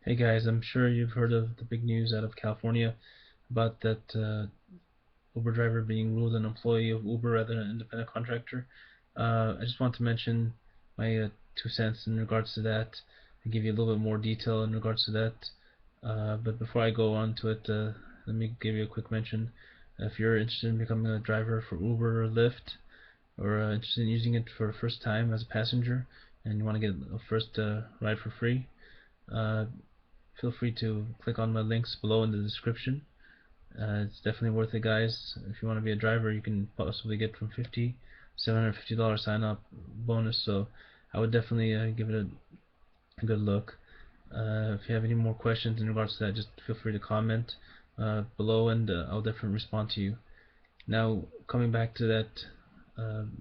Hey guys, I'm sure you've heard of the big news out of California about that Uber driver being ruled an employee of Uber rather than an independent contractor. I just want to mention my 2 cents in regards to that and give you a little bit more detail in regards to that. But before I go on to it, let me give you a quick mention. If you're interested in becoming a driver for Uber or Lyft, or interested in using it for the first time as a passenger, and you want to get a first ride for free, uh, feel free to click on my links below in the description. It's definitely worth it, guys. If you want to be a driver, you can possibly get from $50 to $750 sign up bonus. So I would definitely give it a good look. If you have any more questions in regards to that, just feel free to comment below, and I'll definitely respond to you. Now, coming back to that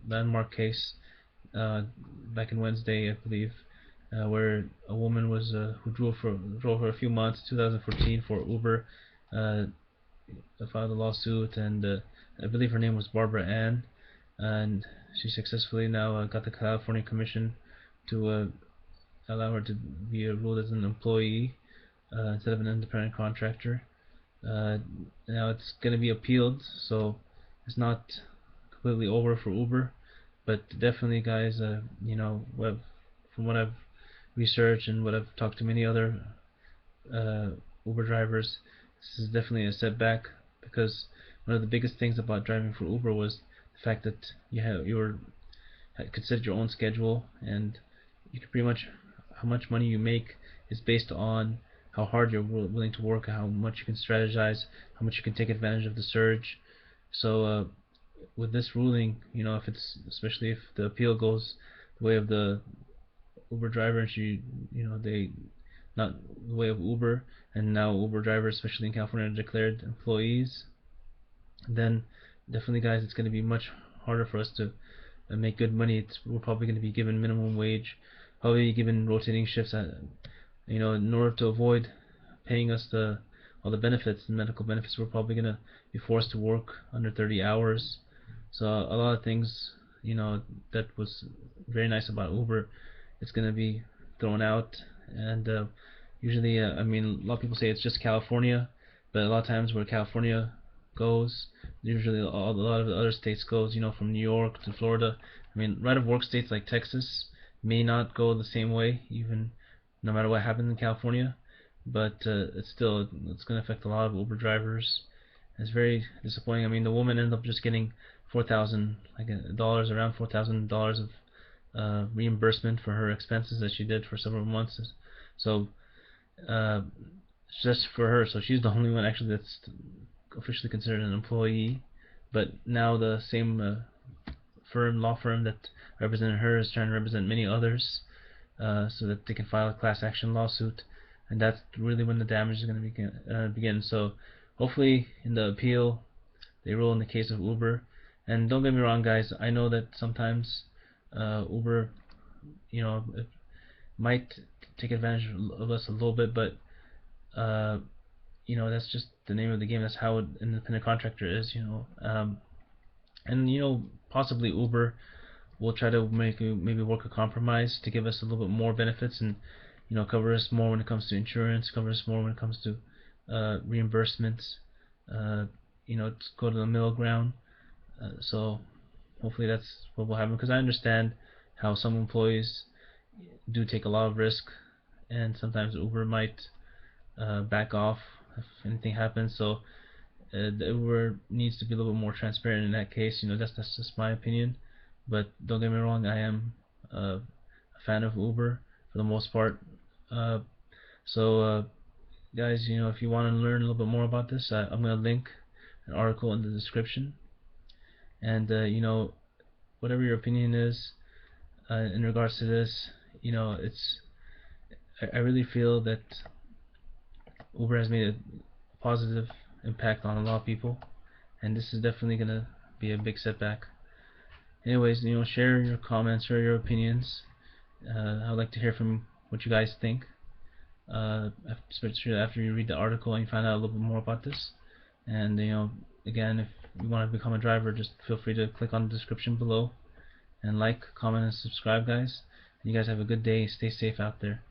landmark case back in Wednesday, I believe, where a woman was who drove for a few months, 2014, for Uber, uh, filed a lawsuit, and I believe her name was Barbara Ann, and she successfully now got the California Commission to allow her to be ruled as an employee instead of an independent contractor. Uh, Now it's going to be appealed, so it's not completely over for Uber, but definitely, guys, from what I've researched and what I've talked to many other uh, Uber drivers, this is definitely a setback, because one of the biggest things about driving for Uber was the fact that you could set your own schedule, and you could pretty much, how much money you make is based on how hard you're willing to work, how much you can strategize, how much you can take advantage of the surge. So with this ruling, if it's, especially if the appeal goes the way of the Uber driver, and they, not the way of Uber, and now Uber drivers, especially in California, are declared employees, then definitely, guys, it's going to be much harder for us to make good money. We're probably going to be given minimum wage, probably given rotating shifts in order to avoid paying us all the benefits, the medical benefits. We're probably going to be forced to work under 30 hours. So a lot of things, that was very nice about Uber, it's going to be thrown out. And usually, I mean, a lot of people say it's just California, but a lot of times where California goes, usually a lot of the other states goes, from New York to Florida. I mean, right of work states like Texas may not go the same way, even no matter what happens in California, but it's going to affect a lot of Uber drivers. It's very disappointing. I mean, the woman ended up just getting $4,000 around $4,000 of reimbursement for her expenses that she did for several months. So uh, just for her, so she's the only one actually that's officially considered an employee. But now the same law firm that represented her is trying to represent many others, so that they can file a class action lawsuit, and that's really when the damage is going to begin. So hopefully in the appeal they rule in the case of Uber. And don't get me wrong, guys, I know that sometimes Uber, it might take advantage of us a little bit, but that's just the name of the game. That's how an independent contractor is. And possibly Uber will try to maybe work a compromise to give us a little bit more benefits, and cover us more when it comes to insurance, cover us more when it comes to reimbursements. To go to the middle ground. So hopefully that's what will happen, because I understand how some employees do take a lot of risk, and sometimes Uber might back off if anything happens. So the Uber needs to be a little bit more transparent in that case. That's just my opinion. But don't get me wrong, I am a fan of Uber for the most part. Uh, so guys, if you want to learn a little bit more about this, I'm going to link an article in the description. And whatever your opinion is in regards to this, I really feel that Uber has made a positive impact on a lot of people, and this is definitely gonna be a big setback. Anyways, share your comments, share your opinions. I'd like to hear from what you guys think, especially after you read the article and you find out a little bit more about this. And again, if you want to become a driver, just feel free to click on the description below and like, comment, and subscribe, guys. And you guys have a good day. Stay safe out there.